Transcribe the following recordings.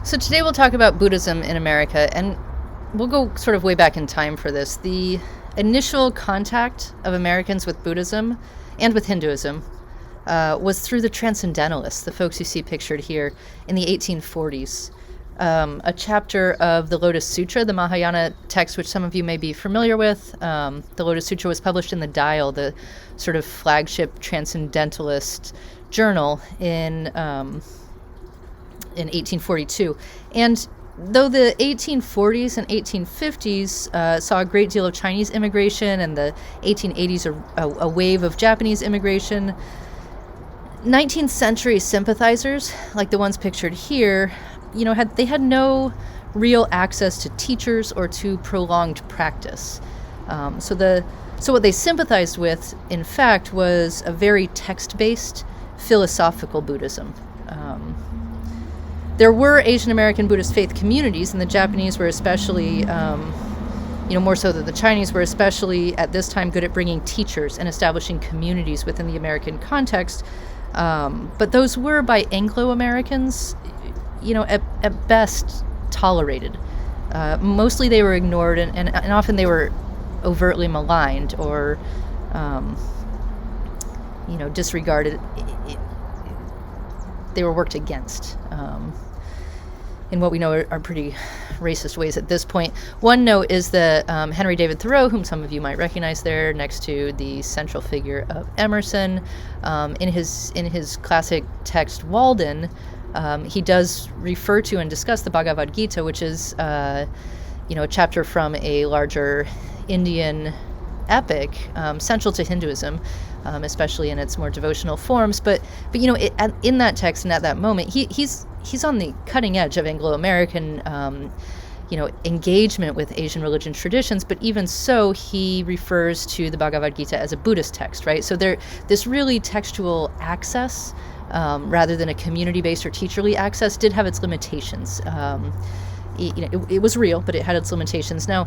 So today we'll talk about Buddhism in America, and we'll go sort of way back in time for this. The initial contact of Americans with Buddhism and with Hinduism was through the Transcendentalists, the folks you see pictured here, in the 1840s. A chapter of the Lotus Sutra, the Mahayana text, which some of you may be familiar with. The Lotus Sutra was published in the Dial, the sort of flagship Transcendentalist journal, in 1842. And though the 1840s and 1850s saw a great deal of Chinese immigration, and the 1880s a wave of Japanese immigration, 19th century sympathizers, like the ones pictured here, had no real access to teachers or to prolonged practice. So what they sympathized with, in fact, was a very text-based philosophical Buddhism. There were Asian American Buddhist faith communities, and the Japanese were especially, more so than the Chinese, were especially at this time good at bringing teachers and establishing communities within the American context. But those were, by Anglo-Americans, at best tolerated. Mostly they were ignored, and often they were overtly maligned or, disregarded. They were worked against in what we know are pretty racist ways at this point. One note is that Henry David Thoreau, whom some of you might recognize there next to the central figure of Emerson, in his classic text Walden, he does refer to and discuss the Bhagavad Gita, which is a chapter from a larger Indian epic central to Hinduism, especially in its more devotional forms. But in that text and at that moment, he's on the cutting edge of Anglo-American engagement with Asian religion traditions. But even so, he refers to the Bhagavad Gita as a Buddhist text, right? So this really textual access, rather than a community-based or teacherly access, did have its limitations. It was real, but it had its limitations. Now,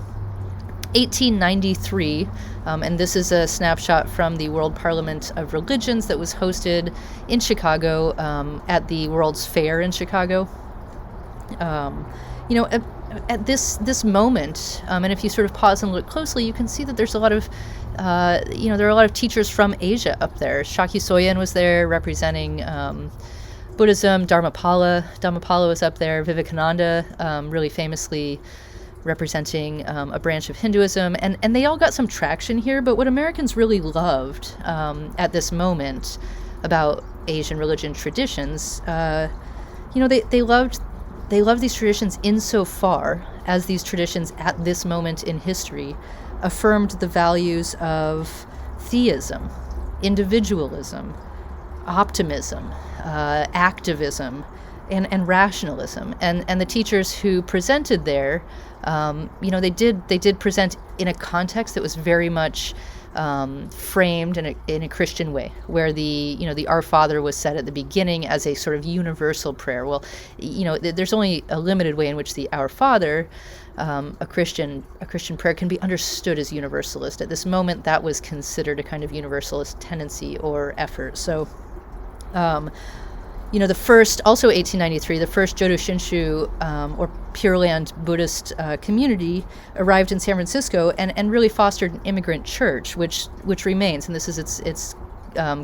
1893, and this is a snapshot from the World Parliament of Religions that was hosted in Chicago at the World's Fair in Chicago. At this moment, and if you sort of pause and look closely, you can see that there's a lot of, there are a lot of teachers from Asia up there. Shakya Soyen was there representing Buddhism. Dharmapala was up there. Vivekananda, really famously representing a branch of Hinduism, and they all got some traction here. But what Americans really loved at this moment about Asian religion traditions, they loved these traditions insofar as these traditions at this moment in history affirmed the values of theism, individualism, optimism, activism, and rationalism. And the teachers who presented there, they did present in a context that was very much framed in a Christian way, where the Our Father was said at the beginning as a sort of universal prayer. Well, there's only a limited way in which the Our Father, a Christian prayer, can be understood as universalist. At this moment, that was considered a kind of universalist tendency or effort. So, the first, also 1893, the first Jodo Shinshu, or Pure Land Buddhist community arrived in San Francisco and really fostered an immigrant church, which remains, and this is its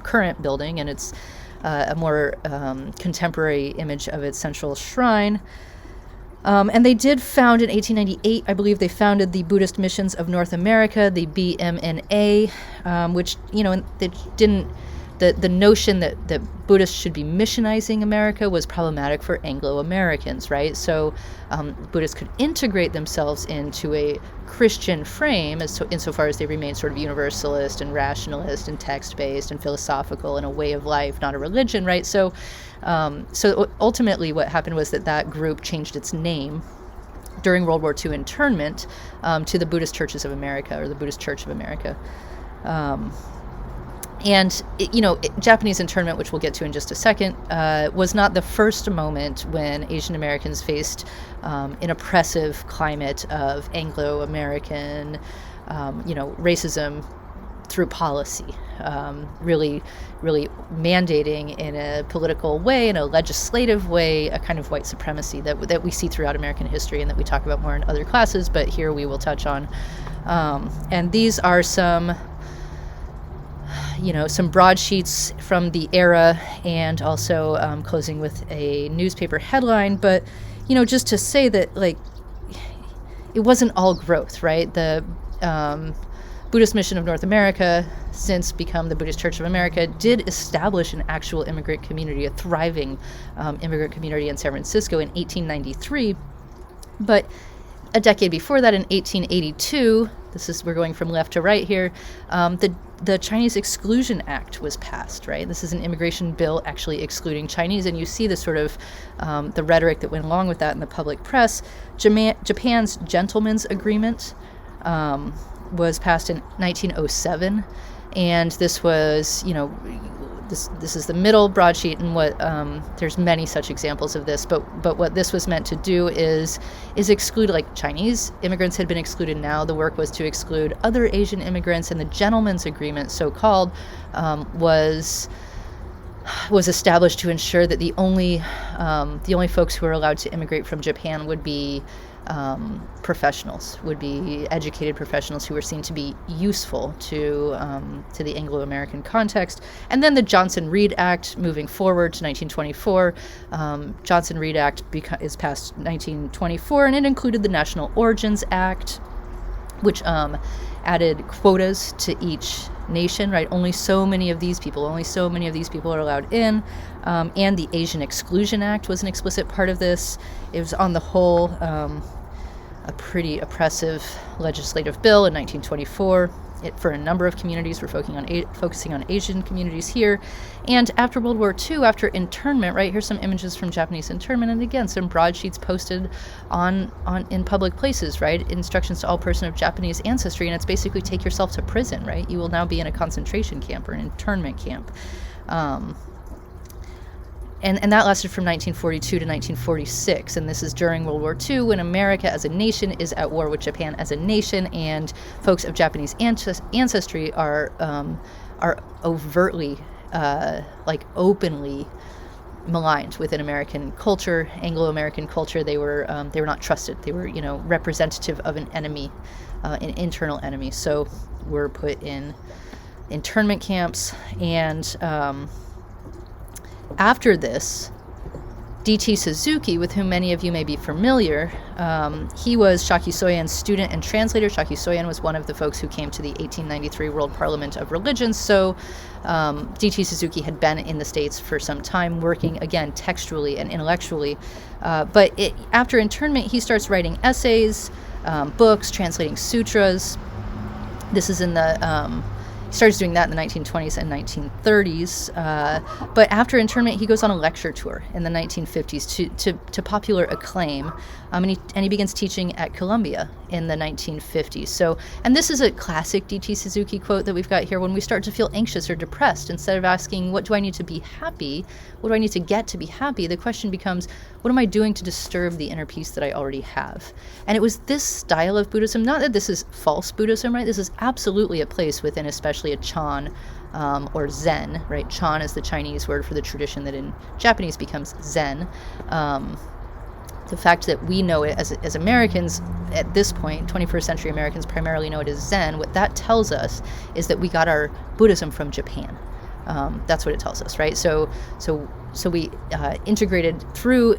current building, and it's a more contemporary image of its central shrine. And they did found in 1898, I believe, they founded the Buddhist Missions of North America, the BMNA, which, they didn't. The notion that Buddhists should be missionizing America was problematic for Anglo-Americans, right? So Buddhists could integrate themselves into a Christian frame insofar as they remain sort of universalist and rationalist and text-based and philosophical and a way of life, not a religion, right? So ultimately what happened was that group changed its name during World War II internment to the Buddhist Churches of America, or the Buddhist Church of America. And, Japanese internment, which we'll get to in just a second, was not the first moment when Asian Americans faced an oppressive climate of Anglo-American, racism through policy, really mandating in a political way, in a legislative way, a kind of white supremacy that we see throughout American history and that we talk about more in other classes, but here we will touch on. And these are some broadsheets from the era, and also closing with a newspaper headline. But, just to say that, it wasn't all growth, right? The Buddhist Mission of North America, since become the Buddhist Church of America, did establish an actual immigrant community, a thriving immigrant community in San Francisco in 1893. But a decade before that, in 1882, we're going from left to right here, the Chinese Exclusion Act was passed, right? This is an immigration bill actually excluding Chinese, and you see the sort of the rhetoric that went along with that in the public press. Japan's Gentleman's Agreement was passed in 1907, and this was, this is the middle broadsheet, and what there's many such examples of this, but what this was meant to do is exclude, Chinese immigrants had been excluded. Now the work was to exclude other Asian immigrants, and the Gentleman's Agreement, so-called, was established to ensure that the only folks who were allowed to immigrate from Japan would be professionals, would be educated professionals who were seen to be useful to the Anglo-American context. And then the Johnson-Reed Act, moving forward to 1924. Johnson-Reed Act is passed 1924, and it included the National Origins Act, which added quotas to each nation, right? Only so many of these people are allowed in. And the Asian Exclusion Act was an explicit part of this. It was on the whole a pretty oppressive legislative bill in 1924. For a number of communities, we're focusing on Asian communities here. And after World War II, after internment, right, here's some images from Japanese internment, and again, some broadsheets posted in public places, right? Instructions to all person of Japanese ancestry, and it's basically take yourself to prison, right? You will now be in a concentration camp or an internment camp. And that lasted from 1942 to 1946, and this is during World War II, when America as a nation is at war with Japan as a nation, and folks of Japanese ancestry are overtly, openly maligned within American culture, Anglo-American culture. They were not trusted. They were, representative of an enemy, an internal enemy. So were put in internment camps, and after this, D.T. Suzuki, with whom many of you may be familiar, he was Shaki Soyen's student and translator. Shaki Soyen was one of the folks who came to the 1893 World Parliament of Religions. So D.T. Suzuki had been in the States for some time, working, again, textually and intellectually. But after internment, he starts writing essays, books, translating sutras. This is in the... He starts doing that in the 1920s and 1930s. But after internment, he goes on a lecture tour in the 1950s to popular acclaim. And he begins teaching at Columbia in the 1950s. So, and this is a classic D.T. Suzuki quote that we've got here. When we start to feel anxious or depressed, instead of asking, what do I need to be happy? What do I need to get to be happy? The question becomes, what am I doing to disturb the inner peace that I already have? And it was this style of Buddhism, not that this is false Buddhism, right? This is absolutely a place within especially a Chan or Zen, right? Chan is the Chinese word for the tradition that in Japanese becomes Zen. The fact that we know it as Americans at this point, 21st century Americans primarily know it as Zen, what that tells us is that we got our Buddhism from Japan. That's what it tells us, right? So we integrated through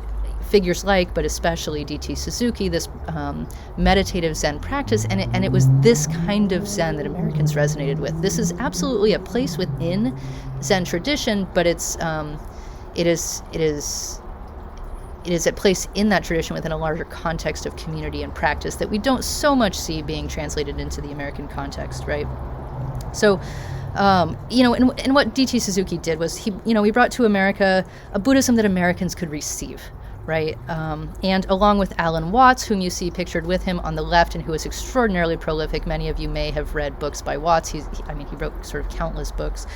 figures like, but especially D.T. Suzuki, this meditative Zen practice, and it was this kind of Zen that Americans resonated with. This is absolutely a place within Zen tradition, but it is a place in that tradition within a larger context of community and practice that we don't so much see being translated into the American context, right? So, and what D.T. Suzuki did was he brought to America a Buddhism that Americans could receive, right? And along with Alan Watts, whom you see pictured with him on the left and who is extraordinarily prolific. Many of you may have read books by Watts. He wrote sort of countless books.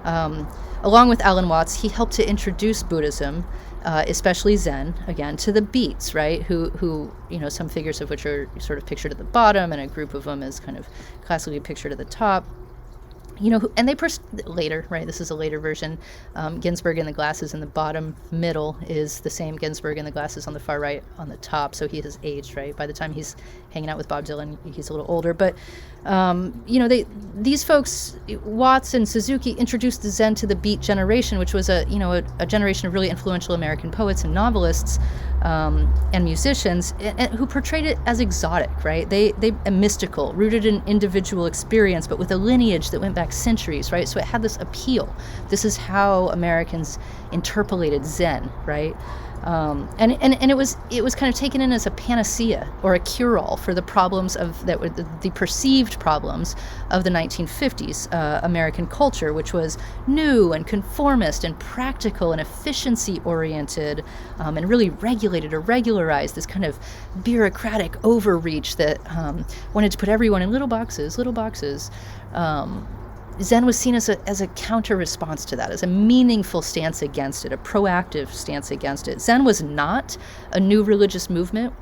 Along with Alan Watts, he helped to introduce Buddhism, especially Zen, again, to the beats, right? Who some figures of which are sort of pictured at the bottom, and a group of them is kind of classically pictured at the top. And later, right? This is a later version. Ginsburg in the glasses in the bottom middle is the same Ginsburg in the glasses on the far right on the top. So he has aged, right? By the time he's hanging out with Bob Dylan, he's a little older. But, these folks, Watts and Suzuki, introduced the Zen to the Beat generation, which was a generation of really influential American poets and novelists and musicians and who portrayed it as exotic, right? They mystical, rooted in individual experience, but with a lineage that went back centuries, right? So it had this appeal. This is how Americans interpolated Zen, right? And it was kind of taken in as a panacea or a cure-all for the problems the perceived problems of the 1950s American culture, which was new and conformist and practical and efficiency-oriented, and really regulated or regularized, this kind of bureaucratic overreach that wanted to put everyone in little boxes. Zen was seen as a counter response to that, as a meaningful stance against it, a proactive stance against it. Zen was not a new religious movement.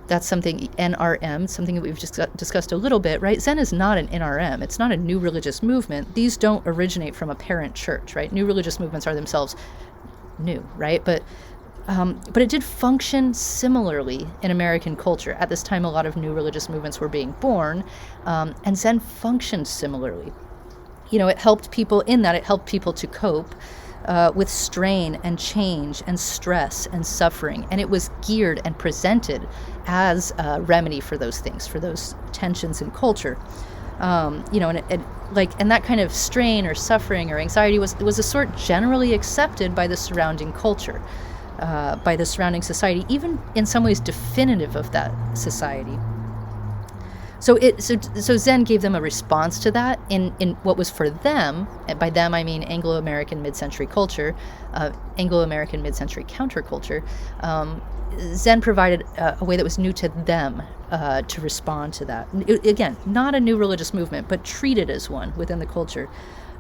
That's something, NRM, something that we've just discussed a little bit, right? Zen is not an NRM. It's not a new religious movement. These don't originate from a parent church, right? New religious movements are themselves new, right? But it did function similarly in American culture. At this time, a lot of new religious movements were being born, and Zen functioned similarly. It helped people to cope with strain and change and stress and suffering. And it was geared and presented as a remedy for those things, for those tensions in culture. And that kind of strain or suffering or anxiety was a sort generally accepted by the surrounding culture, by the surrounding society, even in some ways definitive of that society. So Zen gave them a response to that in what was for them, and by them I mean Anglo-American mid-century culture, Anglo-American mid-century counterculture. Zen provided a way that was new to them to respond to that. Again, not a new religious movement, but treated as one within the culture.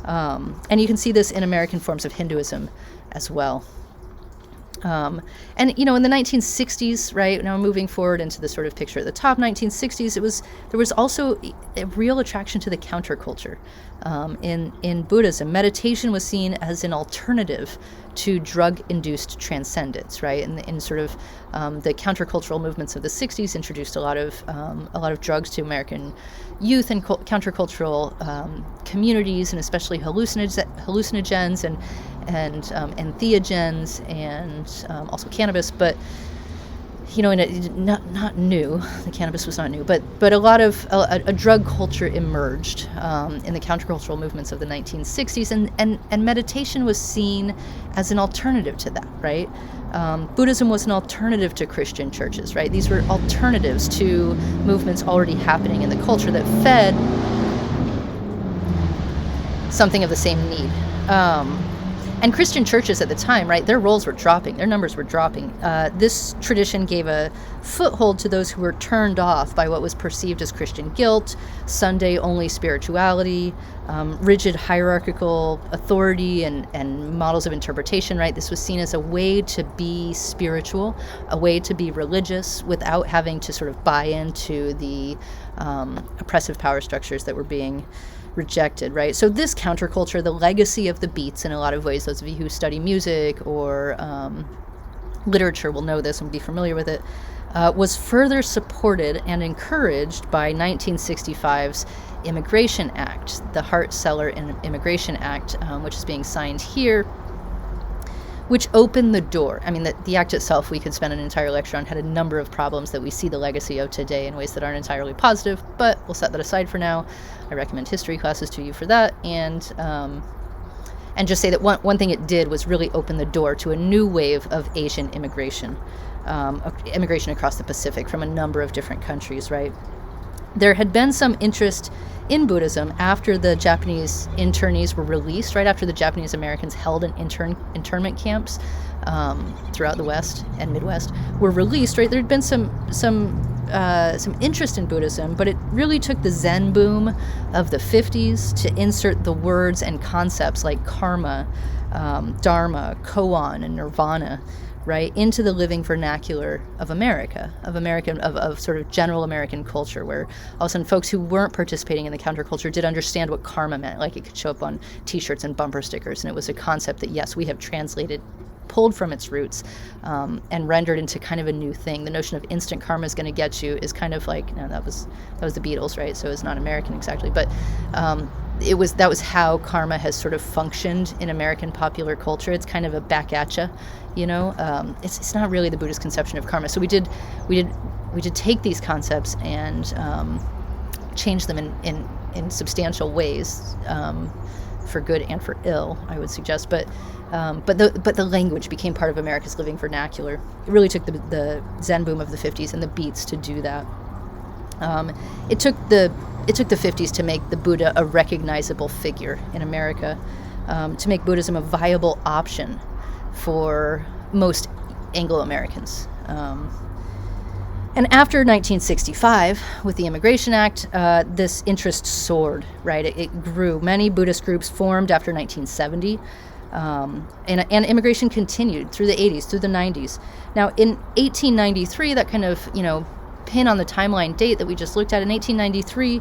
And you can see this in American forms of Hinduism as well. In the 1960s, right, now moving forward into the sort of picture at the top, 1960s, there was also a real attraction to the counterculture. In Buddhism, meditation was seen as an alternative to drug-induced transcendence, right? And in sort of the countercultural movements of the 60s introduced a lot of drugs to American youth and countercultural communities, and especially hallucinogens and entheogens and also cannabis, but not new. The cannabis was not new, but a lot of a drug culture emerged in the countercultural movements of the 1960s, and meditation was seen as an alternative to that, right? Buddhism was an alternative to Christian churches, right? These were alternatives to movements already happening in the culture that fed something of the same need. And Christian churches at the time, right, their roles were dropping, their numbers were dropping. This tradition gave a foothold to those who were turned off by what was perceived as Christian guilt, Sunday-only spirituality, rigid hierarchical authority and models of interpretation, right? This was seen as a way to be spiritual, a way to be religious without having to sort of buy into the oppressive power structures that were being rejected, right? So this counterculture, the legacy of the beats in a lot of ways, those of you who study music or literature will know this and be familiar with it, was further supported and encouraged by 1965's Immigration Act, the Hart-Celler Immigration Act, which is being signed here, which opened the door. I mean, the act itself, we could spend an entire lecture on, had a number of problems that we see the legacy of today in ways that aren't entirely positive, but we'll set that aside for now. I recommend history classes to you for that, and just say that one thing it did was really open the door to a new wave of Asian immigration across the Pacific from a number of different countries, right? There had been some interest in Buddhism after the Japanese internees were released, right after the Japanese Americans held in internment camps throughout the West and Midwest were released, right? There had been some interest in Buddhism, but it really took the Zen boom of the 50s to insert the words and concepts like karma, dharma, koan, and nirvana right, into the living vernacular of of sort of general American culture, where all of a sudden folks who weren't participating in the counterculture did understand what karma meant. Like, it could show up on T-shirts and bumper stickers, and it was a concept that, yes, we have pulled from its roots, and rendered into kind of a new thing. The notion of instant karma is going to get you is kind of like, no, that was the Beatles, right? So it's not American exactly, but that was how karma has sort of functioned in American popular culture. It's kind of a back at ya, it's not really the Buddhist conception of karma. So we did take these concepts and change them in substantial ways, for good and for ill, I would suggest. But the language became part of America's living vernacular. It really took the Zen boom of the 50s and the beats to do that. It took the 50s to make the Buddha a recognizable figure in America, to make Buddhism a viable option for most Anglo-Americans. And after 1965, with the Immigration Act, this interest soared, right? It grew. Many Buddhist groups formed after 1970, and immigration continued through the 80s, through the 90s. Now, in 1893, that kind of, pin on the timeline date that we just looked at, in 1893,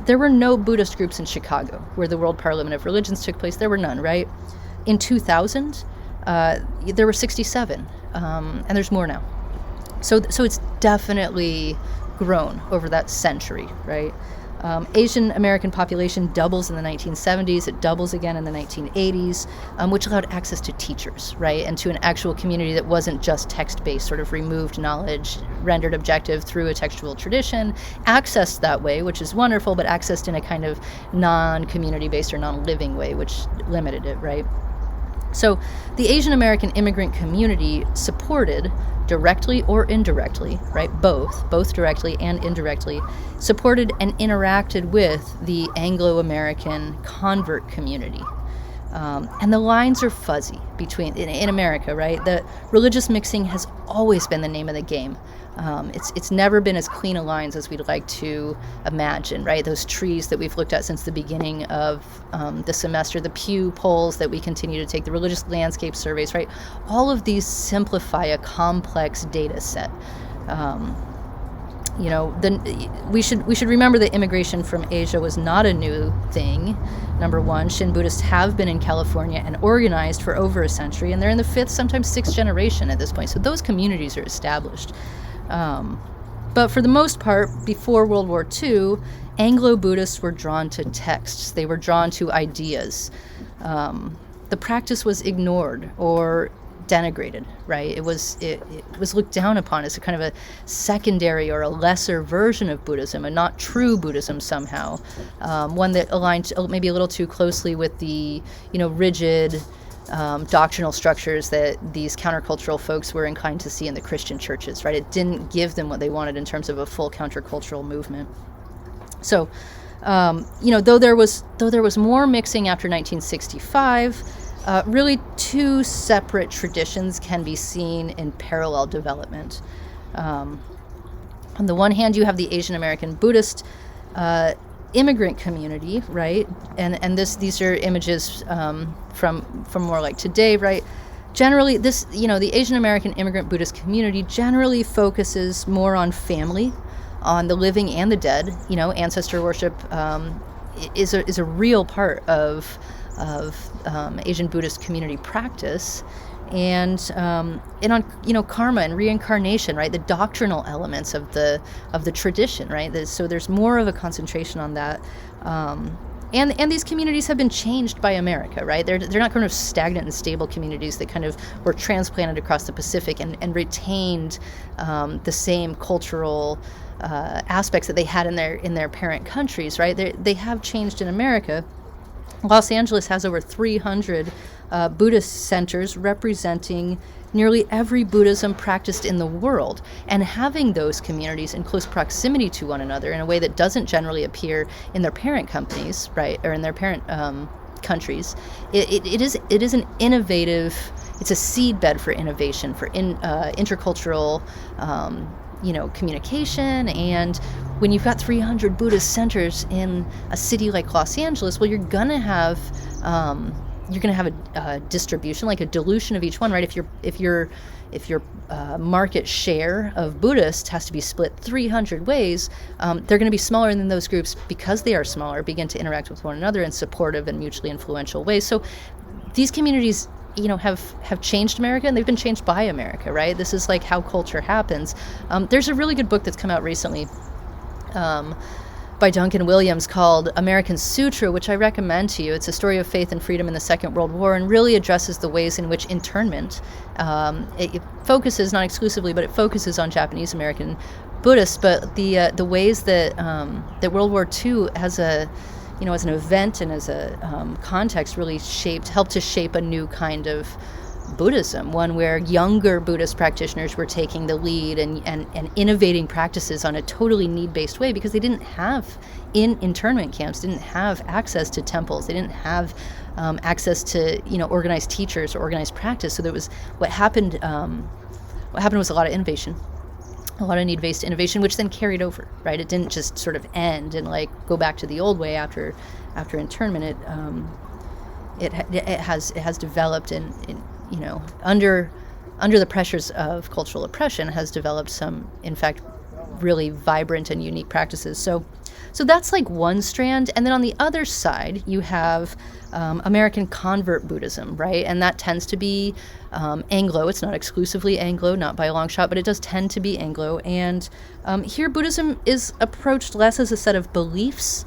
there were no Buddhist groups in Chicago, where the World Parliament of Religions took place. There were none, right? In 2000, there were 67, and there's more now. So it's definitely grown over that century, right? Asian American population doubles in the 1970s. It doubles again in the 1980s, which allowed access to teachers, right? And to an actual community that wasn't just text-based, sort of removed knowledge, rendered objective through a textual tradition, accessed that way, which is wonderful, but accessed in a kind of non-community-based or non-living way, which limited it, right? So the Asian American immigrant community supported, directly or indirectly, right, both directly and indirectly, supported and interacted with the Anglo-American convert community. And the lines are fuzzy in America, right? The religious mixing has always been the name of the game. It's never been as clean a lines as we'd like to imagine, right? Those trees that we've looked at since the beginning of the semester, the Pew polls that we continue to take, the religious landscape surveys, right? All of these simplify a complex data set. We should remember that immigration from Asia was not a new thing. Number one, Shin Buddhists have been in California and organized for over a century, and they're in the 5th, sometimes 6th generation at this point. So those communities are established. But for the most part, before World War II, Anglo-Buddhists were drawn to texts. They were drawn to ideas. The practice was ignored or denigrated, right? It was looked down upon as a kind of a secondary or a lesser version of Buddhism, and not true Buddhism somehow, one that aligned maybe a little too closely with the rigid doctrinal structures that these countercultural folks were inclined to see in the Christian churches, right? It didn't give them what they wanted in terms of a full countercultural movement. So, though there was more mixing after 1965. Really, two separate traditions can be seen in parallel development. On the one hand, you have the Asian American Buddhist immigrant community, right? And these are images from more like today, right? Generally, the Asian American immigrant Buddhist community generally focuses more on family, on the living and the dead. Ancestor worship is a real part of Asian Buddhist community practice, and on karma and reincarnation, right? The doctrinal elements of the tradition, right? So there's more of a concentration on that, and these communities have been changed by America, right? They're not kind of stagnant and stable communities that kind of were transplanted across the Pacific and retained the same cultural aspects that they had in their parent countries, right? They have changed in America. Los Angeles has over 300 Buddhist centers representing nearly every Buddhism practiced in the world, and having those communities in close proximity to one another in a way that doesn't generally appear in their parent companies, right, or in their parent countries. It is an innovative. It's a seedbed for innovation, for intercultural communication. And when you've got 300 Buddhist centers in a city like Los Angeles, well, you're gonna have you're going to have a distribution, like a dilution of each one, right? If your market share of Buddhists has to be split 300 ways, they're going to be smaller than those groups because they are smaller, begin to interact with one another in supportive and mutually influential ways. So these communities, have changed America, and they've been changed by America, right? This is like how culture happens. There's a really good book that's come out recently by Duncan Williams called American Sutra, which I recommend to you. It's a story of faith and freedom in the Second World War, and really addresses the ways in which internment, it focuses, not exclusively, but it focuses on Japanese American Buddhists, but the ways that that World War II as a as an event and as a context really helped to shape a new kind of Buddhism, one where younger Buddhist practitioners were taking the lead and innovating practices on a totally need-based way, because they didn't have, in internment camps, didn't have access to temples. They didn't have access to, organized teachers or organized practice. So there was, what happened was a lot of innovation, a lot of need-based innovation, which then carried over, right? It didn't just sort of end and go back to the old way after internment. It has developed in under the pressures of cultural oppression, has developed some, in fact, really vibrant and unique practices. So that's like one strand. And then on the other side, you have American convert Buddhism, right? And that tends to be Anglo. It's not exclusively Anglo, not by a long shot, but it does tend to be Anglo. And here Buddhism is approached less as a set of beliefs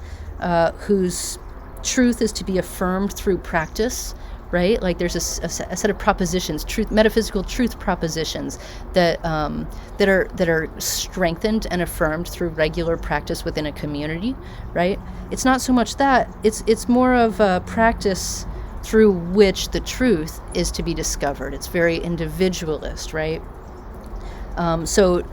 whose truth is to be affirmed through practice, right? Like there's a set of propositions, metaphysical truth propositions that are strengthened and affirmed through regular practice within a community, right? It's not so much that, it's more of a practice through which the truth is to be discovered. It's very individualist, right? So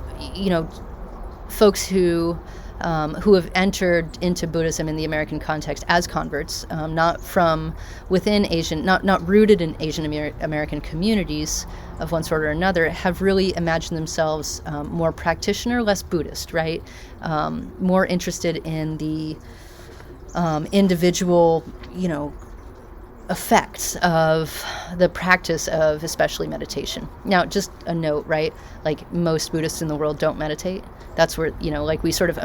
folks who have entered into Buddhism in the American context as converts, not from within Asian, not rooted in Asian American communities of one sort or another, have really imagined themselves more practitioner, less Buddhist, right? More interested in the individual, effects of the practice of especially meditation. Now, just a note, right? Like most Buddhists in the world don't meditate. That's where, we sort of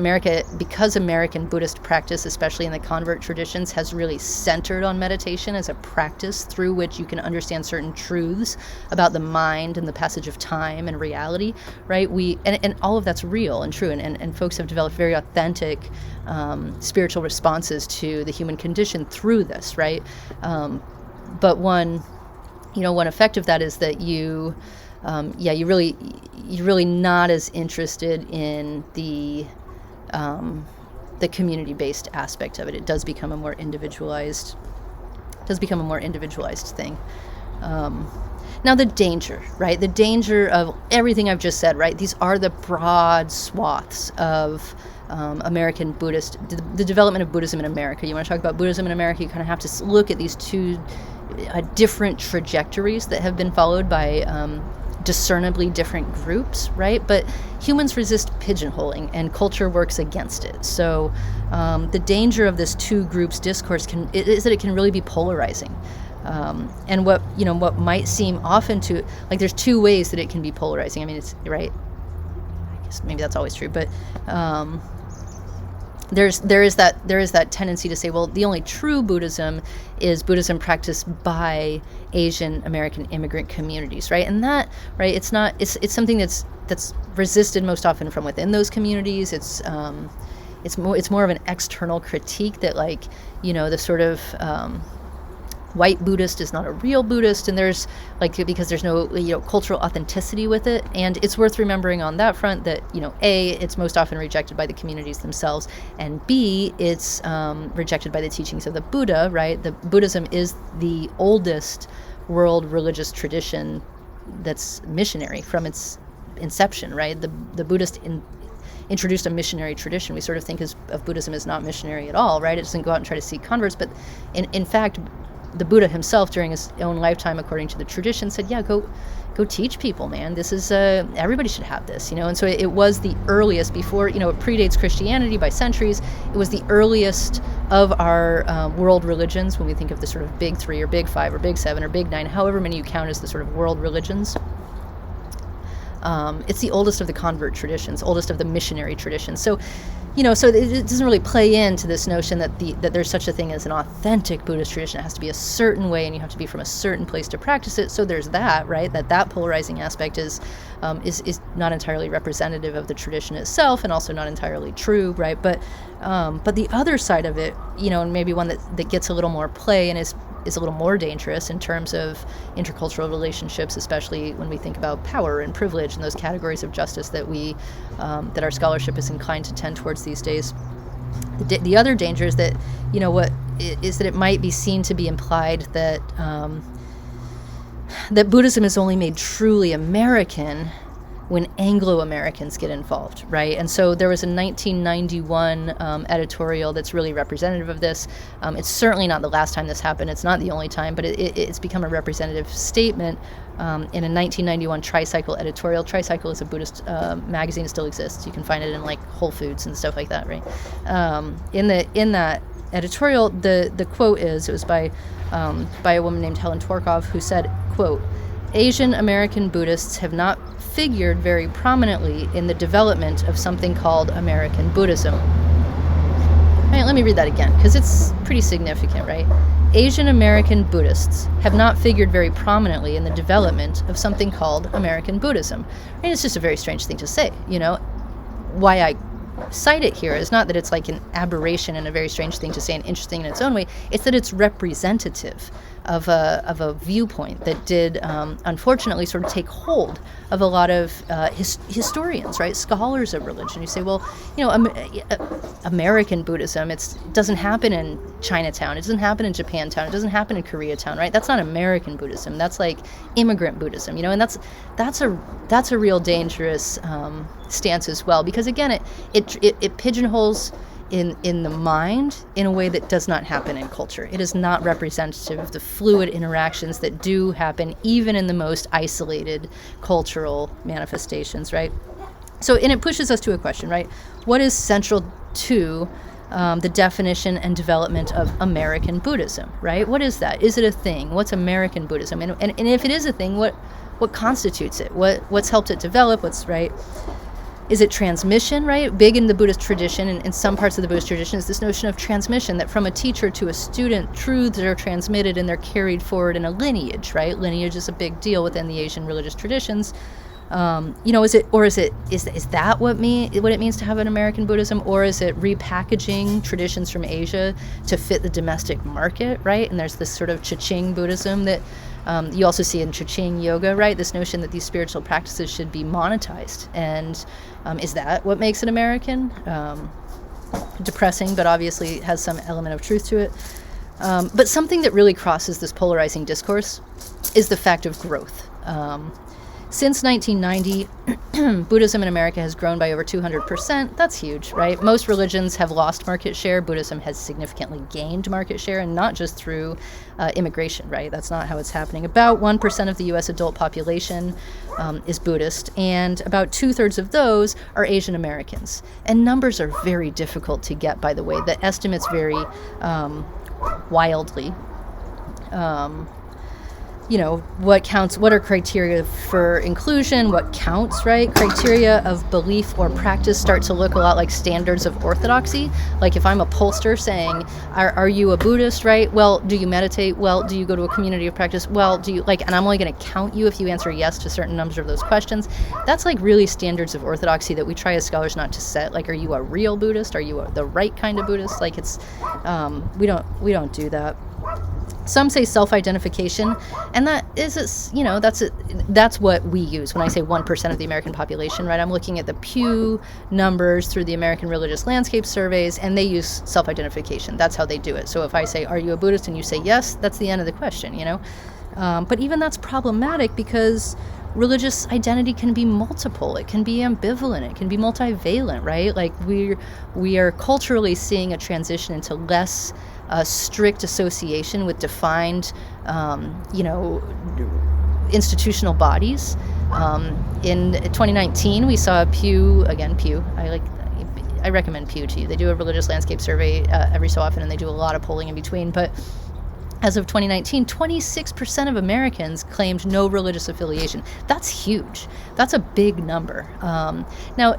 because American Buddhist practice, especially in the convert traditions, has really centered on meditation as a practice through which you can understand certain truths about the mind and the passage of time and reality, right? And all of that's real and true, and folks have developed very authentic spiritual responses to the human condition through this, right? But one effect of that is that you're really not as interested in the community-based aspect of it. It does become a more individualized thing. Now the danger, right? The danger of everything I've just said, right? These are the broad swaths of American Buddhist, the development of Buddhism in America. You want to talk about Buddhism in America, you kind of have to look at these two different trajectories that have been followed by discernibly different groups, right? But humans resist pigeonholing, and culture works against it. So the danger of this two groups discourse is that it can really be polarizing. And what might seem often to, like, there's two ways that it can be polarizing. I mean, it's right. I guess maybe that's always true, but there is that tendency to say, well, the only true Buddhism is Buddhism practiced by Asian American immigrant communities, right? And that, right, it's something that's resisted most often from within those communities. It's more of an external critique that, like, the sort of white Buddhist is not a real Buddhist, and there's because there's no cultural authenticity with it. And it's worth remembering on that front that A, it's most often rejected by the communities themselves, and B, it's rejected by the teachings of the Buddha, right? The Buddhism is the oldest world religious tradition that's missionary from its inception, right? The Buddhist introduced a missionary tradition. We sort of think of Buddhism as not missionary at all, right? It doesn't go out and try to seek converts, but in fact, the Buddha himself during his own lifetime, according to the tradition, said, yeah, go teach people, man. This is, everybody should have this, And so it was the earliest, before, it predates Christianity by centuries. It was the earliest of our world religions, when we think of the sort of big three or big five or big seven or big nine, however many you count as the sort of world religions. It's the oldest of the convert traditions, oldest of the missionary traditions. So, so it doesn't really play into this notion that there's such a thing as an authentic Buddhist tradition. It has to be a certain way, and you have to be from a certain place to practice it. So there's that, right? That polarizing aspect is not entirely representative of the tradition itself, and also not entirely true, right? But the other side of it, and maybe one that gets a little more play and is a little more dangerous in terms of intercultural relationships, especially when we think about power and privilege and those categories of justice that that our scholarship is inclined to tend towards these days. The other danger is that, that it might be seen to be implied that that Buddhism is only made truly American when Anglo-Americans get involved, right? And so there was a 1991 editorial that's really representative of this. It's certainly not the last time this happened. It's not the only time, but it's become a representative statement in a 1991 Tricycle editorial. Tricycle is a Buddhist magazine. It still exists. You can find it in like Whole Foods and stuff like that, right? In that editorial, the quote it was by a woman named Helen Tworkov, who said, quote, "Asian American Buddhists have not figured very prominently in the development of something called American Buddhism." Right, let me read that again, because it's pretty significant, right? Asian American Buddhists have not figured very prominently in the development of something called American Buddhism. And it's just a very strange thing to say, Why I cite it here is not that it's like an aberration and a very strange thing to say and interesting in its own way. It's that it's representative of a viewpoint that did unfortunately sort of take hold of a lot of historians, right? Scholars of religion. You say, well, American Buddhism, it doesn't happen in Chinatown. It doesn't happen in Japantown. It doesn't happen in Koreatown, right? That's not American Buddhism. That's like immigrant Buddhism, and that's a real dangerous stance as well, because again, it pigeonholes in the mind in a way that does not happen in culture. It is not representative of the fluid interactions that do happen even in the most isolated cultural manifestations, right? So, and it pushes us to a question, right? What is central to the definition and development of American Buddhism, right? What is that? Is it a thing? What's American Buddhism? And if it is a thing, what constitutes it? What's helped it develop? What's right? Is it transmission, right? Big in the Buddhist tradition, and in some parts of the Buddhist tradition, is this notion of transmission, that from a teacher to a student, truths are transmitted and they're carried forward in a lineage, right? Lineage is a big deal within the Asian religious traditions. Is that what it means to have an American Buddhism, or is it repackaging traditions from Asia to fit the domestic market, right? And there's this sort of Cha-Ching Buddhism that you also see in Cha-Ching yoga, right? This notion that these spiritual practices should be monetized. And is that what makes it American? Depressing, but obviously has some element of truth to it. But something that really crosses this polarizing discourse is the fact of growth. Since 1990, Buddhism in America has grown by over 200%. That's huge, right? Most religions have lost market share. Buddhism has significantly gained market share, and not just through immigration, right? That's not how it's happening. About 1% of the U.S. adult population is Buddhist, and about 2/3 of those are Asian Americans. And numbers are very difficult to get, by the way. The estimates vary wildly. What are criteria for inclusion, what counts, right? Criteria of belief or practice start to look a lot like standards of orthodoxy. Like if I'm a pollster saying, are you a Buddhist, right? Well, do you meditate? Well, do you go to a community of practice? Well, and I'm only going to count you if you answer yes to certain numbers of those questions. That's like really standards of orthodoxy that we try as scholars not to set. Like, are you a real Buddhist? Are you the right kind of Buddhist? Like we don't do that. Some say self-identification, and that is, that's what we use when I say 1% of the American population, right? I'm looking at the Pew numbers through the American Religious Landscape Surveys, and they use self-identification. That's how they do it. So if I say, are you a Buddhist, and you say yes, that's the end of the question, But even that's problematic, because religious identity can be multiple. It can be ambivalent. It can be multivalent, right? Like we are culturally seeing a transition into less strict association with defined, institutional bodies. In 2019, we saw Pew. I recommend Pew to you. They do a religious landscape survey every so often, and they do a lot of polling in between. But as of 2019, 26% of Americans claimed no religious affiliation. That's huge. That's a big number. Now,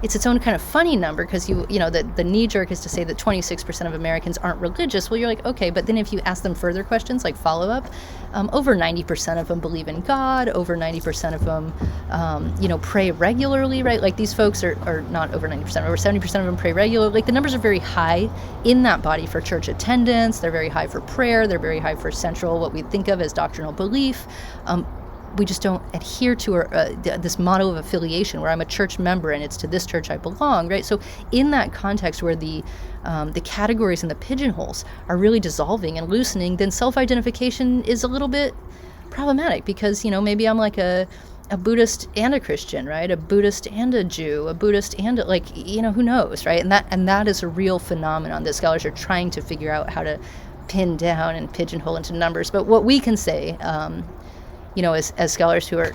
it's its own kind of funny number, because the knee jerk is to say that 26% of Americans aren't religious. Well, you're like, okay, but then if you ask them further questions, like follow up, over 90% of them believe in God. Over 90% of them, pray regularly, right? Like these folks are not over 90%, over 70% of them pray regularly. Like the numbers are very high in that body for church attendance. They're very high for prayer. They're very high for central, what we think of as doctrinal belief. We just don't adhere to this model of affiliation where I'm a church member and it's to this church I belong, right? So in that context where the categories and the pigeonholes are really dissolving and loosening, then self-identification is a little bit problematic, because, maybe I'm like a Buddhist and a Christian, right? A Buddhist and a Jew, a Buddhist and who knows, right? And that is a real phenomenon that scholars are trying to figure out how to pin down and pigeonhole into numbers. But what we can say, as scholars who are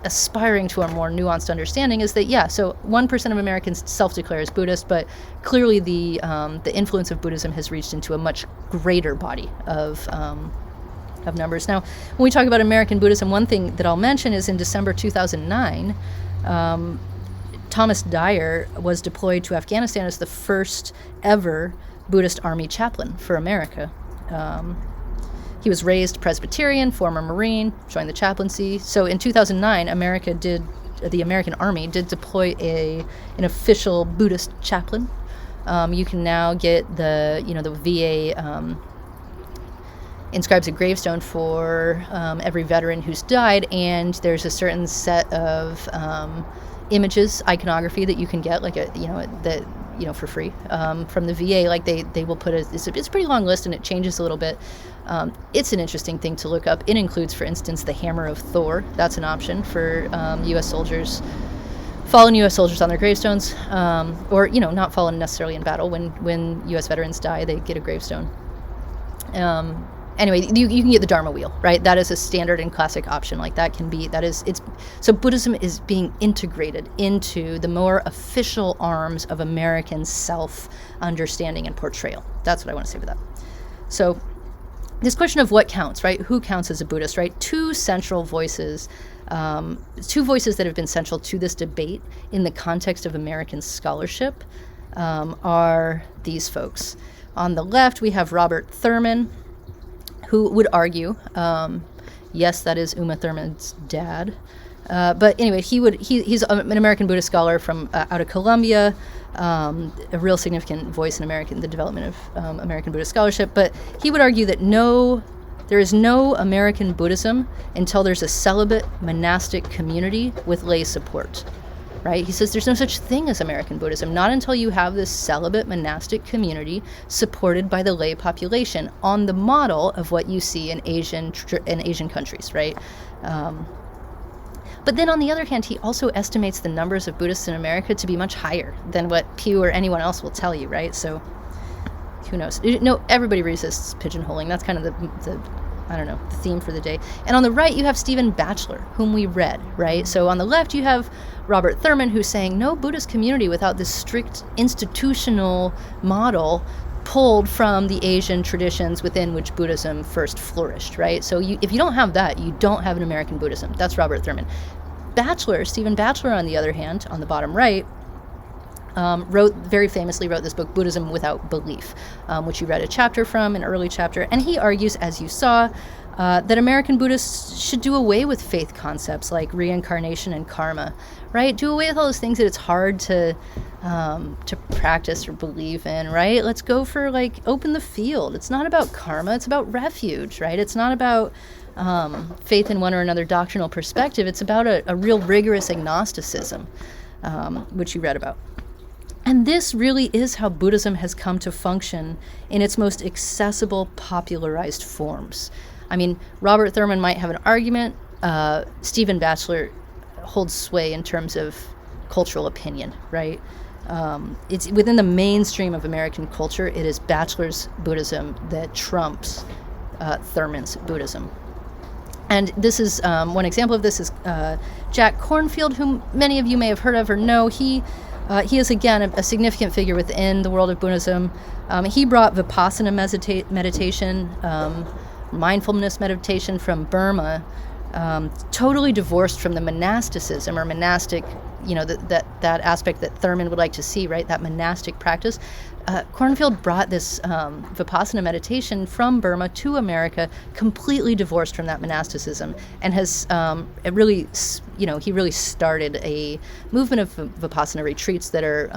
aspiring to a more nuanced understanding, is that, so 1% of Americans self-declare as Buddhist, but clearly the influence of Buddhism has reached into a much greater body of numbers. Now, when we talk about American Buddhism, one thing that I'll mention is in December 2009, Thomas Dyer was deployed to Afghanistan as the first ever Buddhist Army chaplain for America. He was raised Presbyterian, former Marine, joined the chaplaincy. So in 2009, the American Army did deploy an official Buddhist chaplain. You can now get the VA inscribes a gravestone for every veteran who's died, and there's a certain set of images, iconography that you can get, for free from the VA. Like they will put it's a pretty long list, and it changes a little bit. It's an interesting thing to look up. It includes, for instance, the Hammer of Thor. That's an option for U.S. soldiers, fallen U.S. soldiers on their gravestones, or not fallen necessarily in battle. When U.S. veterans die, they get a gravestone. Anyway, you can get the Dharma wheel, right? That is a standard and classic option. So Buddhism is being integrated into the more official arms of American self-understanding and portrayal. That's what I want to say with that. So this question of what counts, right? Who counts as a Buddhist, right? Two voices that have been central to this debate in the context of American scholarship are these folks. On the left, we have Robert Thurman, who would argue, yes, that is Uma Thurman's dad. But anyway, he's an American Buddhist scholar from out of Columbia, a real significant voice in the development of American Buddhist scholarship. But he would argue that there is no American Buddhism until there's a celibate monastic community with lay support. Right? He says there's no such thing as American Buddhism, not until you have this celibate monastic community supported by the lay population on the model of what you see in Asian countries, right? But then on the other hand, he also estimates the numbers of Buddhists in America to be much higher than what Pew or anyone else will tell you, right? So who knows? No, everybody resists pigeonholing. That's kind of the theme for the day. And on the right, you have Stephen Batchelor, whom we read, right? So on the left, you have Robert Thurman, who's saying no Buddhist community without this strict institutional model pulled from the Asian traditions within which Buddhism first flourished, right? So if you don't have that, you don't have an American Buddhism. That's Robert Thurman. Stephen Batchelor, on the other hand, on the bottom right, very famously wrote this book, Buddhism Without Belief, which you read a chapter from, an early chapter. And he argues, as you saw, that American Buddhists should do away with faith concepts like reincarnation and karma, right? Do away with all those things that it's hard to practice or believe in, right? Let's go for open the field. It's not about karma. It's about refuge, right? It's not about faith in one or another doctrinal perspective. It's about a real rigorous agnosticism, which you read about. And this really is how Buddhism has come to function in its most accessible, popularized forms. I mean, Robert Thurman might have an argument. Stephen Batchelor holds sway in terms of cultural opinion, right? It's within the mainstream of American culture. It is Batchelor's Buddhism that trumps Thurman's Buddhism. And this is one example of this is Jack Kornfield, whom many of you may have heard of or know. He is, again, a significant figure within the world of Buddhism. He brought Vipassana meditation, mindfulness meditation from Burma, totally divorced from the monasticism or monastic, that aspect that Thurman would like to see, right? That monastic practice. Kornfield brought this Vipassana meditation from Burma to America, completely divorced from that monasticism, and has he really started a movement of Vipassana retreats that are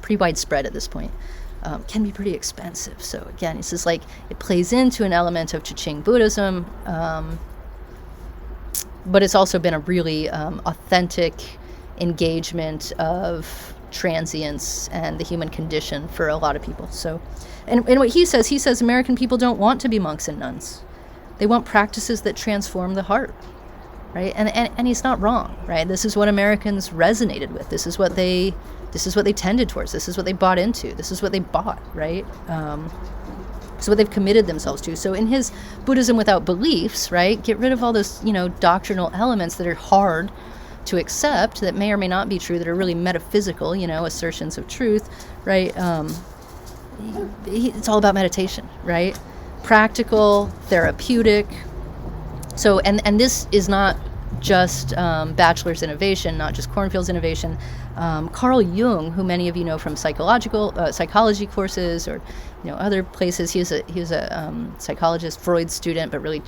pretty widespread at this point. Can be pretty expensive. So again, it's just like it plays into an element of Ching Buddhism, but it's also been a really authentic engagement of transience and the human condition for a lot of people. So, and what he says American people don't want to be monks and nuns. They want practices that transform the heart, right? And he's not wrong, right? This is what Americans resonated with. This is what they tended towards. This is what they bought into. This is what they bought, right? So what they've committed themselves to. So in his Buddhism without beliefs, right, get rid of all those, doctrinal elements that are hard to accept, that may or may not be true, that are really metaphysical, assertions of truth, right? It's all about meditation, right? Practical, therapeutic. So, and this is not just Batchelor's innovation, not just Kornfield's innovation. Carl Jung, who many of you know from psychology courses or other places, he was a psychologist, Freud's student, but really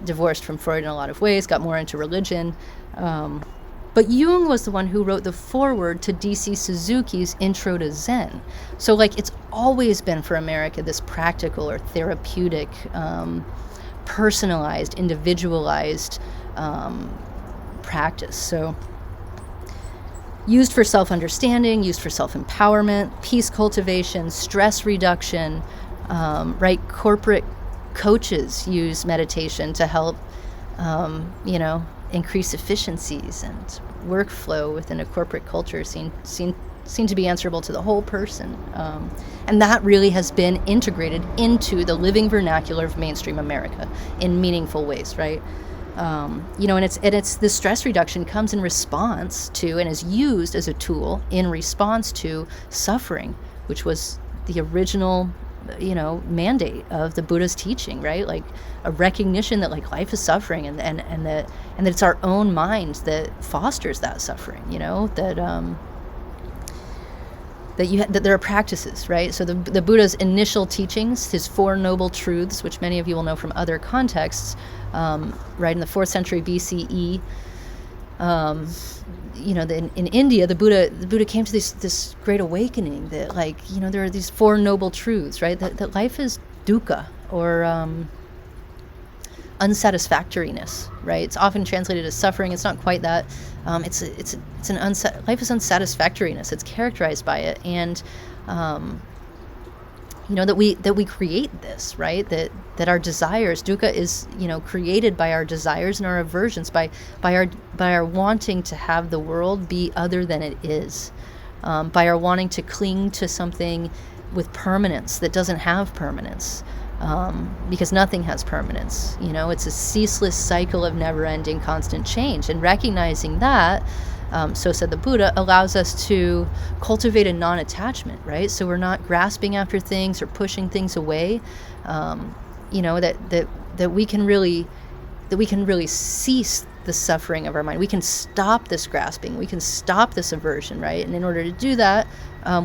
divorced from Freud in a lot of ways, got more into religion. But Jung was the one who wrote the foreword to D.C. Suzuki's Intro to Zen. So it's always been for America this practical or therapeutic, personalized, individualized practice. So used for self-understanding, used for self-empowerment, peace cultivation, stress reduction, right? Corporate coaches use meditation to help, increase efficiencies and workflow within a corporate culture seem to be answerable to the whole person. And that really has been integrated into the living vernacular of mainstream America in meaningful ways, right? And it's the stress reduction comes in response to and is used as a tool in response to suffering, which was the original mandate of the Buddha's teaching, right? Like a recognition that life is suffering and that it's our own mind that fosters that suffering, that there are practices, right? So the Buddha's initial teachings, his Four Noble Truths, which many of you will know from other contexts, right in the 4th century BCE, in India, the Buddha came to this great awakening that there are these Four Noble Truths, right? That life is dukkha, or unsatisfactoriness, right? It's often translated as suffering. It's not quite that. Life is unsatisfactoriness. It's characterized by it, and that we create this, right? That our desires, dukkha is created by our desires and our aversions, by our wanting to have the world be other than it is, by our wanting to cling to something with permanence that doesn't have permanence. Because nothing has permanence. It's a ceaseless cycle of never-ending constant change. And recognizing that, so said the Buddha, allows us to cultivate a non-attachment, right? So we're not grasping after things or pushing things away. That we can really cease the suffering of our mind. We can stop this grasping. We can stop this aversion, right? And in order to do that,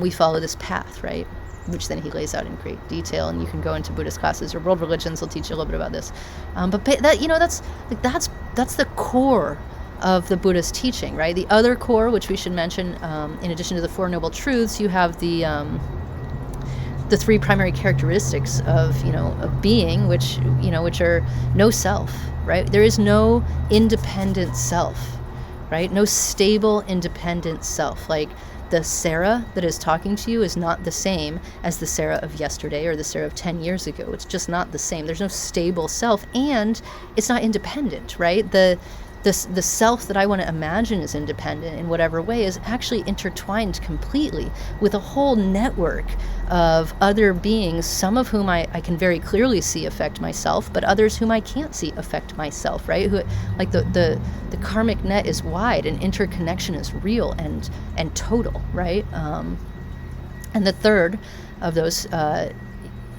we follow this path, right? Which then he lays out in great detail, and you can go into Buddhist classes or world religions. They'll teach you a little bit about this. But that that's the core of the Buddhist teaching, right? The other core, which we should mention, in addition to the Four Noble Truths, you have the 3 primary characteristics of being, which are no self, right? There is no independent self, right? No stable, independent self. The Sarah that is talking to you is not the same as the Sarah of yesterday or the Sarah of 10 years ago. It's just not the same. There's no stable self, and it's not independent, right? The the self that I want to imagine is independent in whatever way is actually intertwined completely with a whole network of other beings, some of whom I can very clearly see affect myself, but others whom I can't see affect myself, right? Who, like the karmic net is wide and interconnection is real and total, right? And the third of those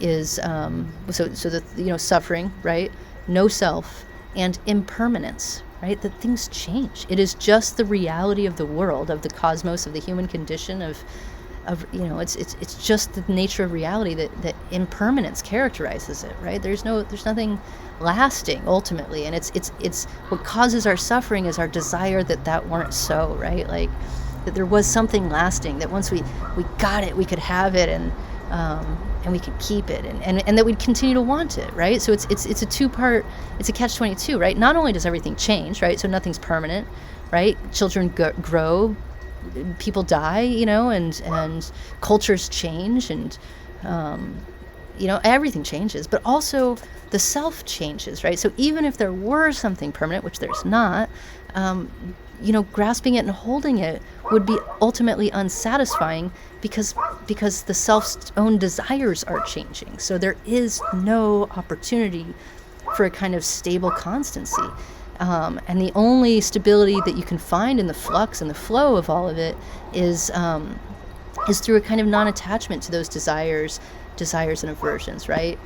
is so the suffering, right? No self and impermanence, right? That things change. It is just the reality of the world, of the cosmos, of the human condition, of it's just the nature of reality that impermanence characterizes it, right? There's nothing lasting ultimately, and it's what causes our suffering is our desire that weren't so, right? Like that there was something lasting, that once we got it, we could have it, and we could keep it, and that we'd continue to want it, right? So it's a two-part, it's a catch-22, right? Not only does everything change, right? So nothing's permanent, right? Children grow, people die, and cultures change, and everything changes, but also the self changes, right? So even if there were something permanent, which there's not, grasping it and holding it would be ultimately unsatisfying because the self's own desires are changing. So there is no opportunity for a kind of stable constancy. And the only stability that you can find in the flux and the flow of all of it is through a kind of non-attachment to those desires and aversions, right?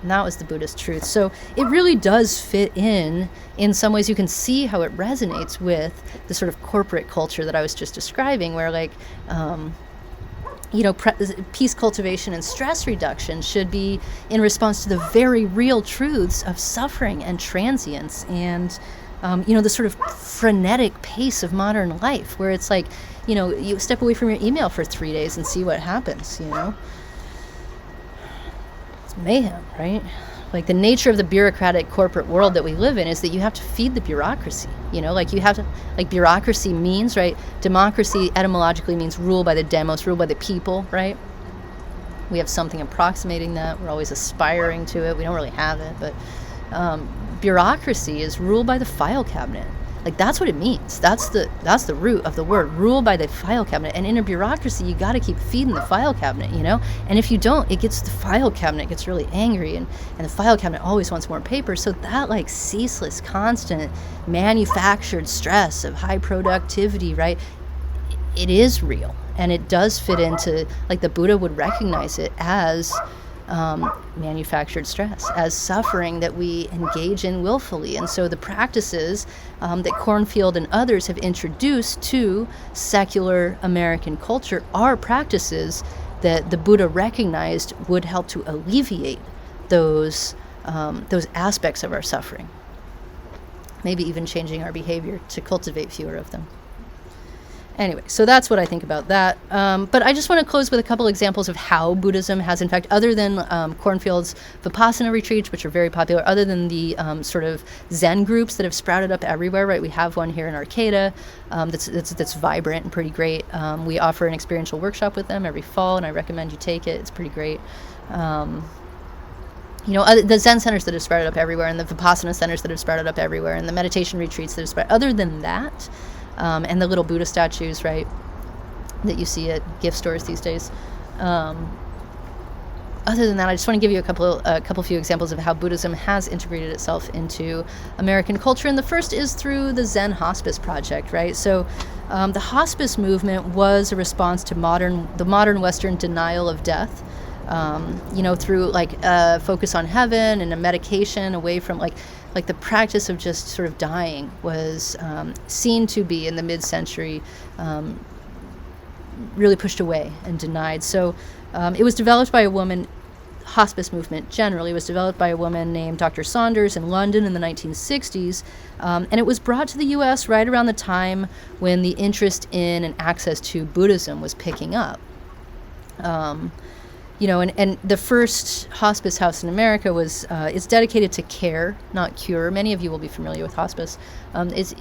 And that was the Buddhist truth. So it really does fit in some ways. You can see how it resonates with the sort of corporate culture that I was just describing, where peace cultivation and stress reduction should be in response to the very real truths of suffering and transience and, the sort of frenetic pace of modern life, where it's like, you step away from your email for 3 days and see what happens, It's mayhem, right? Like the nature of the bureaucratic corporate world that we live in is that you have to feed the bureaucracy, you have to, bureaucracy means, right? Democracy etymologically means rule by the demos, rule by the people, right? We have something approximating that. We're always aspiring to it. We don't really have it, but bureaucracy is rule by the file cabinet. Like that's what it means. That's the root of the word, rule by the file cabinet. And in a bureaucracy, you got to keep feeding the file cabinet, And if you don't, the file cabinet gets really angry, and the file cabinet always wants more paper. So that ceaseless, constant, manufactured stress of high productivity, right? It is real, and it does fit into the Buddha would recognize it as manufactured stress, as suffering that we engage in willfully. And so the practices that Cornfield and others have introduced to secular American culture are practices that the Buddha recognized would help to alleviate those aspects of our suffering, maybe even changing our behavior to cultivate fewer of them. Anyway, so that's what I think about that. But I just want to close with a couple examples of how Buddhism has, in fact, other than Cornfield's Vipassana retreats, which are very popular, other than the sort of Zen groups that have sprouted up everywhere, right? We have one here in Arcata that's vibrant and pretty great. We offer an experiential workshop with them every fall, and I recommend you take it. It's pretty great. The Zen centers that have sprouted up everywhere, and the Vipassana centers that have sprouted up everywhere, and the meditation retreats that have sprouted. Other than that, and the little Buddha statues, right, that you see at gift stores these days. Other than that, I just want to give you a few examples of how Buddhism has integrated itself into American culture. And the first is through the Zen Hospice Project, right? So the hospice movement was a response to the modern Western denial of death, through focus on heaven and a medication away from the practice of just sort of dying was seen to be in the mid-century really pushed away and denied. So it was developed by a woman. Hospice movement generally was developed by a woman named Dr. Saunders in London in the 1960s, and it was brought to the U.S. right around the time when the interest in and access to Buddhism was picking up. And the first hospice house in America it's dedicated to care, not cure. Many of you will be familiar with hospice. It's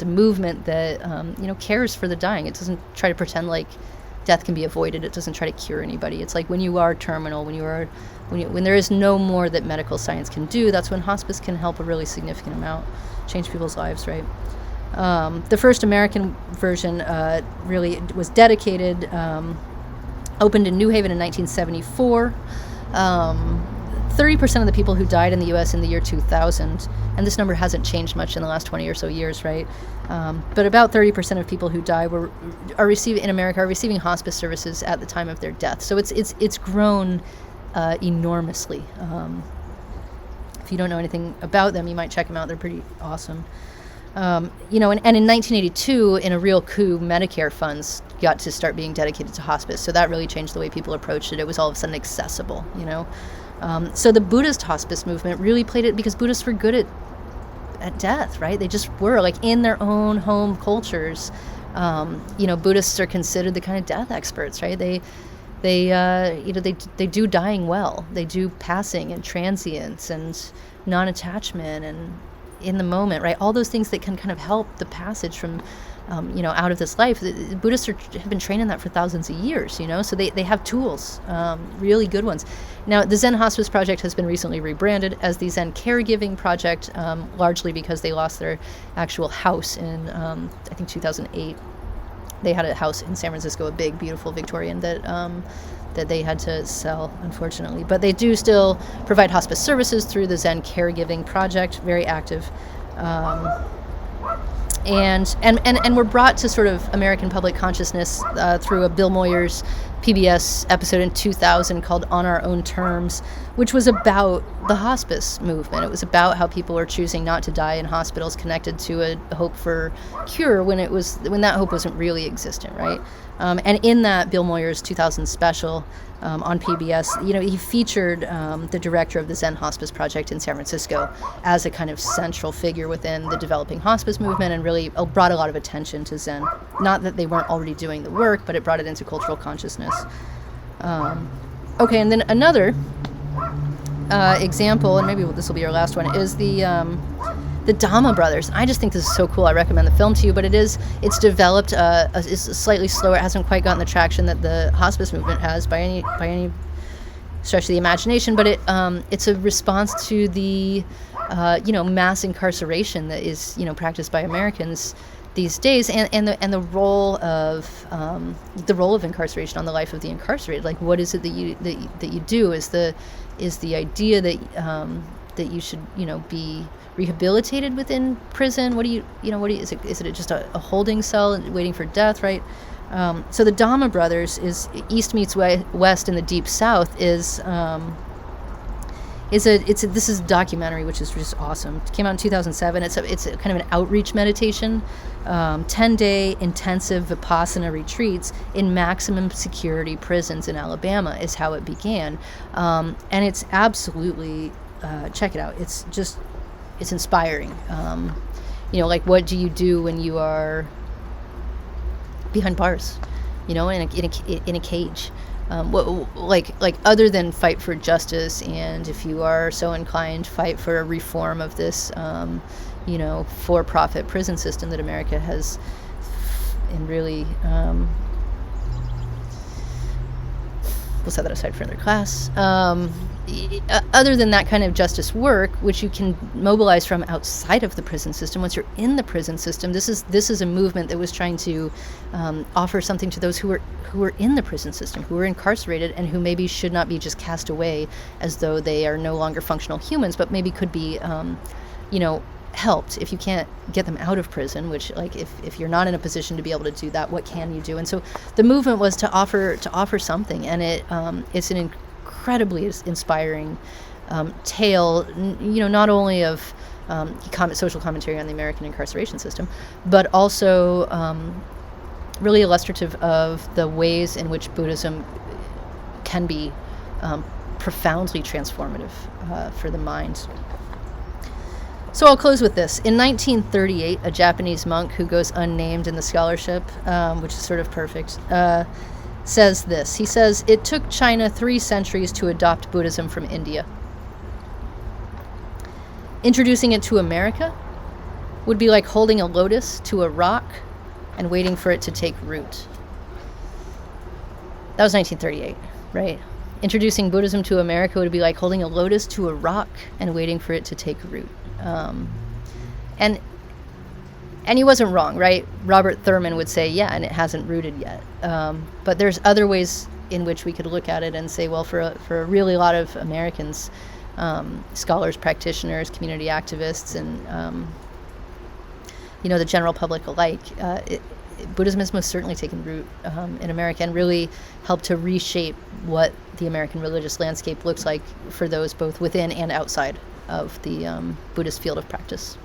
a movement that cares for the dying. It doesn't try to pretend like death can be avoided. It doesn't try to cure anybody. It's like when you are terminal, when there is no more that medical science can do, that's when hospice can help a really significant amount, change people's lives, right? The first American version really was dedicated, opened in New Haven in 1974. 30% of the people who died in the U.S. in the year 2000, and this number hasn't changed much in the last 20 or so years, right? But about 30% of people who die are receiving hospice services at the time of their death. So it's grown enormously. If you don't know anything about them, you might check them out. They're pretty awesome. And in 1982, in a real coup, Medicare funds got to start being dedicated to hospice. So that really changed the way people approached it. It was all of a sudden accessible, So the Buddhist hospice movement really played it because Buddhists were good at death, right? They just were, like, in their own home cultures. Buddhists are considered the kind of death experts, right? They do dying well. They do passing and transience and non-attachment and in the moment, right? All those things that can kind of help the passage from, out of this life. The Buddhists have been trained in that for thousands of years, so they have tools, really good ones. Now, the Zen Hospice Project has been recently rebranded as the Zen Caregiving Project, largely because they lost their actual house in, I think, 2008. They had a house in San Francisco, a big, beautiful Victorian that they had to sell, unfortunately. But they do still provide hospice services through the Zen Caregiving Project, very active. And we're brought to sort of American public consciousness through a Bill Moyers PBS episode in 2000 called On Our Own Terms, which was about the hospice movement. It was about how people were choosing not to die in hospitals, connected to a hope for cure when that hope wasn't really existent, right? And in that Bill Moyers 2000 special on PBS, he featured the director of the Zen Hospice Project in San Francisco as a kind of central figure within the developing hospice movement, and really brought a lot of attention to Zen. Not that they weren't already doing the work, but it brought it into cultural consciousness. Okay, and then another example, and maybe this will be our last one, is the Dhamma brothers. I just think this is so cool. I recommend the film to you, but it's developed, is slightly slower. It hasn't quite gotten the traction that the hospice movement has by any stretch of the imagination, but it's a response to the mass incarceration that is practiced by Americans these days, and the role of incarceration on the life of the incarcerated. Like, what is it that you do? Is the idea that you should be rehabilitated within prison? Is it just a holding cell waiting for death, right? So the Dhamma brothers is East meets West in the Deep South is this is a documentary, which is just awesome. It came out in 2007. It's a kind of an outreach meditation, 10-day intensive Vipassana retreats in maximum security prisons in Alabama is how it began, and it's absolutely check it out. It's inspiring. Like, what do you do when you are behind bars, in a cage? Like other than fight for justice, and if you are so inclined, fight for a reform of this, for-profit prison system that America has, and really, we'll set that aside for another class. Other than that kind of justice work, which you can mobilize from outside of the prison system, once you're in the prison system, this is a movement that was trying to offer something to those who were in the prison system, who were incarcerated, and who maybe should not be just cast away as though they are no longer functional humans, but maybe could be, helped if you can't get them out of prison. Which, like, if you're not in a position to be able to do that, what can you do? And so the movement was to offer something, and it's an incredibly inspiring tale, not only of social commentary on the American incarceration system, but also really illustrative of the ways in which Buddhism can be profoundly transformative for the mind. So I'll close with this. In 1938, a Japanese monk who goes unnamed in the scholarship, which is sort of perfect, says this. He says, "It took China 3 centuries to adopt Buddhism from India. Introducing it to America would be like holding a lotus to a rock and waiting for it to take root." That was 1938, right? Introducing Buddhism to America would be like holding a lotus to a rock and waiting for it to take root. And he wasn't wrong, right? Robert Thurman would say, yeah, and it hasn't rooted yet. But there's other ways in which we could look at it and say, well, for a really lot of Americans, scholars, practitioners, community activists, and the general public alike, Buddhism has most certainly taken root in America and really helped to reshape what the American religious landscape looks like for those both within and outside of the Buddhist field of practice.